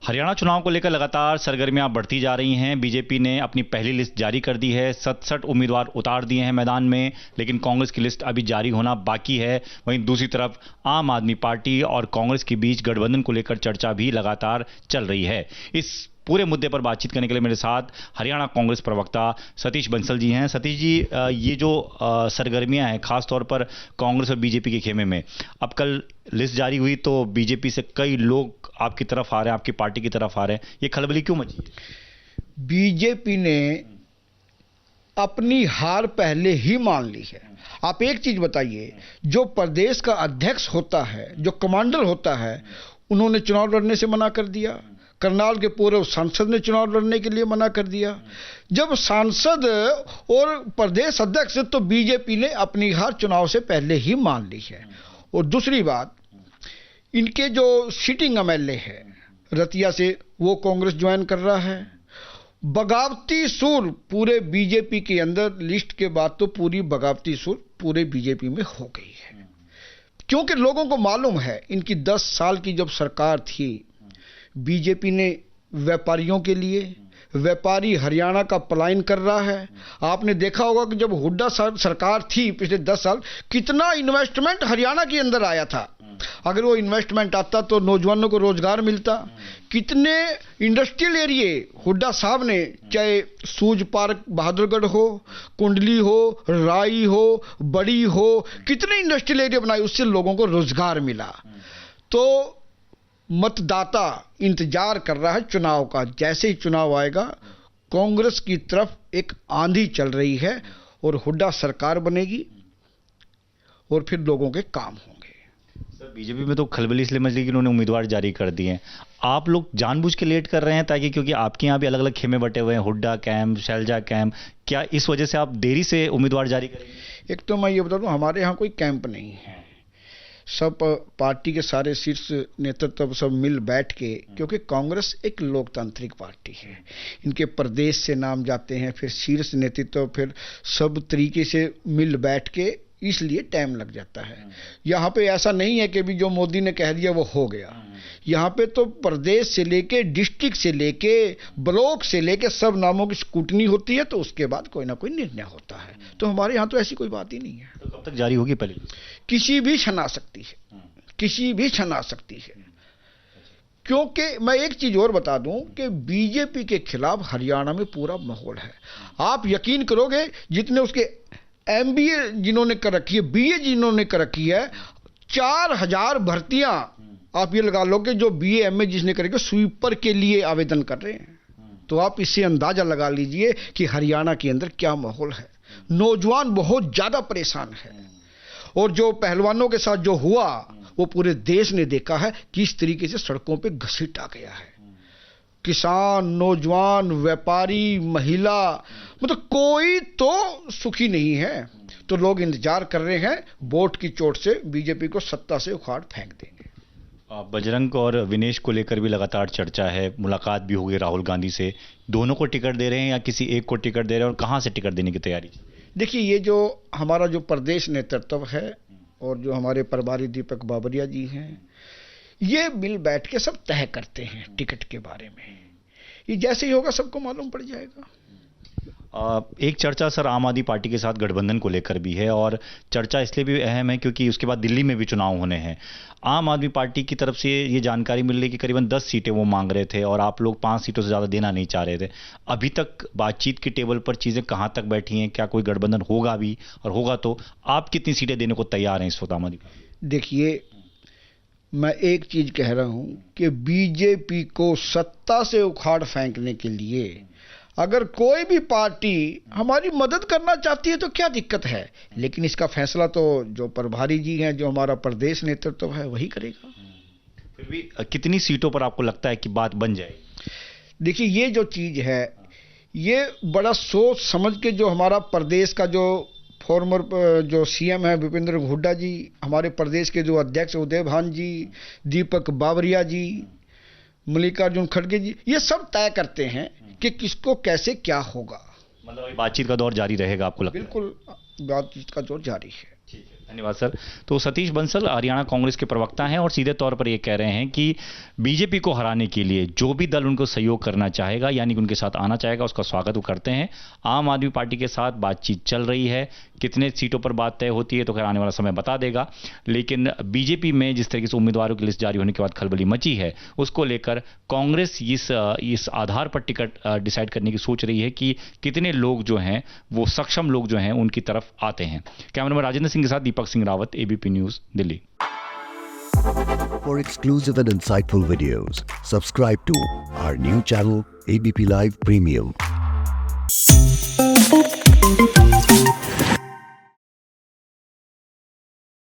हरियाणा चुनाव को लेकर लगातार सरगर्मियां बढ़ती जा रही हैं। बीजेपी ने अपनी पहली लिस्ट जारी कर दी है, 67 उम्मीदवार उतार दिए हैं मैदान में, लेकिन कांग्रेस की लिस्ट अभी जारी होना बाकी है। वहीं दूसरी तरफ आम आदमी पार्टी और कांग्रेस के बीच गठबंधन को लेकर चर्चा भी लगातार चल रही है। इस पूरे मुद्दे पर बातचीत करने के लिए मेरे साथ हरियाणा कांग्रेस प्रवक्ता सतीश बंसल जी हैं। सतीश जी, ये जो सरगर्मियां हैं खासतौर पर कांग्रेस और बीजेपी के खेमे में, अब कल लिस्ट जारी हुई तो बीजेपी से कई लोग आपकी तरफ आ रहे हैं, आपकी पार्टी की तरफ आ रहे हैं, ये खलबली क्यों मची? बीजेपी ने अपनी हार पहले ही मान ली है। आप एक चीज बताइए, जो प्रदेश का अध्यक्ष होता है, जो कमांडर होता है, उन्होंने चुनाव लड़ने से मना कर दिया। करनाल के पूर्व सांसद ने चुनाव लड़ने के लिए मना कर दिया। जब सांसद और प्रदेश अध्यक्ष, तो बीजेपी ने अपनी हार चुनाव से पहले ही मान ली है। और दूसरी बात, इनके जो सिटिंग एमएलए है रतिया से, वो कांग्रेस ज्वाइन कर रहा है। बगावती सुर पूरे बीजेपी के अंदर, लिस्ट के बाद तो पूरी बगावती सुर पूरे बीजेपी में हो गई है, क्योंकि लोगों को मालूम है इनकी 10 साल की जब सरकार थी, बीजेपी ने व्यापारियों के लिए, व्यापारी हरियाणा का पलायन कर रहा है। आपने देखा होगा कि जब हुड्डा सरकार थी पिछले 10 साल, कितना इन्वेस्टमेंट हरियाणा के अंदर आया था। अगर वो इन्वेस्टमेंट आता तो नौजवानों को रोजगार मिलता। कितने इंडस्ट्रियल एरिए हुड्डा साहब ने, चाहे सूज पार्क बहादुरगढ़ हो, कुंडली हो, राई हो, बड़ी हो, कितने इंडस्ट्रियल एरिया बनाए, उससे लोगों को रोजगार मिला। तो मतदाता इंतजार कर रहा है चुनाव का। जैसे ही चुनाव आएगा, कांग्रेस की तरफ एक आंधी चल रही है और हुड्डा सरकार बनेगी और फिर लोगों के काम होंगे। सर, बीजेपी में तो खलबली इसलिए मच गई कि उन्होंने उम्मीदवार जारी कर दिए हैं। आप लोग जानबूझ के लेट कर रहे हैं ताकि, क्योंकि आपके यहाँ भी अलग अलग खेमे बटे हुए हैं, हुड्डा कैंप, शैलजा कैंप, क्या इस वजह से आप देरी से उम्मीदवार जारी करेंगे? एक तो मैं ये बता दूं, हमारे यहाँ कोई कैंप नहीं है। सब पार्टी के सारे शीर्ष नेतृत्व सब मिल बैठ के, क्योंकि कांग्रेस एक लोकतांत्रिक पार्टी है, इनके प्रदेश से नाम जाते हैं, फिर शीर्ष नेतृत्व, फिर सब तरीके से मिल बैठ के, इसलिए टाइम लग जाता है। यहाँ पे ऐसा नहीं है कि भी जो मोदी ने कह दिया वो हो गया। यहाँ पे तो प्रदेश से लेके, डिस्ट्रिक्ट से लेके, ब्लॉक से लेके सब नामों की स्क्रूटनी होती है, तो उसके बाद कोई ना कोई निर्णय होता है। तो हमारे यहाँ तो ऐसी कोई बात ही नहीं है। तो कब तक जारी होगी? पहले किसी भी क्षण आ सकती है, किसी भी क्षण आ सकती है। क्योंकि मैं एक चीज और बता दूं कि बीजेपी के खिलाफ हरियाणा में पूरा माहौल है। आप यकीन करोगे, जितने उसके एमबीए जिन्होंने कर रखी है, बीए जिन्होंने कर रखी है, 4000 भर्तियां आप ये लगा लो कि जो बीए एमए जिसने करेगा, स्वीपर के लिए आवेदन कर रहे हैं। तो आप इससे अंदाजा लगा लीजिए कि हरियाणा के अंदर क्या माहौल है। नौजवान बहुत ज्यादा परेशान है, और जो पहलवानों के साथ जो हुआ वो पूरे देश ने देखा है, किस तरीके से सड़कों पे घसीटा गया है। किसान, नौजवान, व्यापारी, महिला, मतलब कोई तो सुखी नहीं है। तो लोग इंतजार कर रहे हैं, वोट की चोट से बीजेपी को सत्ता से उखाड़ फेंक देंगे। बजरंग और विनेश को लेकर भी लगातार चर्चा है, मुलाकात भी होगी राहुल गांधी से। दोनों को टिकट दे रहे हैं या किसी एक को टिकट दे रहे हैं, और कहां से टिकट देने की तैयारी? देखिए, ये जो हमारा जो प्रदेश नेतृत्व है और जो हमारे प्रभारी दीपक बाबरिया जी हैं, ये मिल बैठ के सब तय करते हैं टिकट के बारे में। ये जैसे ही होगा सबको मालूम पड़ जाएगा। एक चर्चा सर आम आदमी पार्टी के साथ गठबंधन को लेकर भी है, और चर्चा इसलिए भी अहम है क्योंकि उसके बाद दिल्ली में भी चुनाव होने हैं। आम आदमी पार्टी की तरफ से ये जानकारी मिल रही कि करीबन 10 सीटें वो मांग रहे थे, और आप लोग 5 सीटों से ज़्यादा देना नहीं चाह रहे थे। अभी तक बातचीत की टेबल पर चीज़ें कहाँ तक बैठी हैं? क्या कोई गठबंधन होगा भी, और होगा तो आप कितनी सीटें देने को तैयार हैं इस वक्त आम आदमी? देखिए, मैं एक चीज कह रहा हूं कि बीजेपी को सत्ता से उखाड़ फेंकने के लिए अगर कोई भी पार्टी हमारी मदद करना चाहती है तो क्या दिक्कत है, लेकिन इसका फैसला तो जो प्रभारी जी हैं, जो हमारा प्रदेश नेतृत्व है, वही करेगा। फिर भी कितनी सीटों पर आपको लगता है कि बात बन जाएगी? देखिए, ये जो चीज है, ये बड़ा सोच समझ के, जो हमारा प्रदेश का जो फॉर्मर जो सीएम है भूपेंद्र हुड्डा जी, हमारे प्रदेश के जो अध्यक्ष उदय भान जी, दीपक बाबरिया जी, मल्लिकार्जुन खड़गे जी, ये सब तय करते हैं कि किसको कैसे क्या होगा। मतलब बातचीत का दौर जारी रहेगा आपको लगता है? बिल्कुल, बातचीत का दौर जारी है। ठीक है। धन्यवाद सर। तो सतीश बंसल हरियाणा कांग्रेस के प्रवक्ता हैं और सीधे तौर पर ये कह रहे हैं कि बीजेपी को हराने के लिए जो भी दल उनको सहयोग करना चाहेगा, यानी कि उनके साथ आना चाहेगा, उसका स्वागत वो करते हैं। आम आदमी पार्टी के साथ बातचीत चल रही है, कितने सीटों पर बात तय होती है तो खैर आने वाला समय बता देगा। लेकिन बीजेपी में जिस तरीके से उम्मीदवारों की लिस्ट जारी होने के बाद खलबली मची है, उसको लेकर कांग्रेस इस आधार पर टिकट डिसाइड करने की सोच रही है कि कितने लोग जो हैं वो सक्षम लोग जो हैं उनकी तरफ आते हैं। कैमरामैन राजेंद्र सिंह के साथ Deepak Singh Rawat, ABP news, Delhi. For exclusive and insightful videos, subscribe to our new channel ABP Live Premium.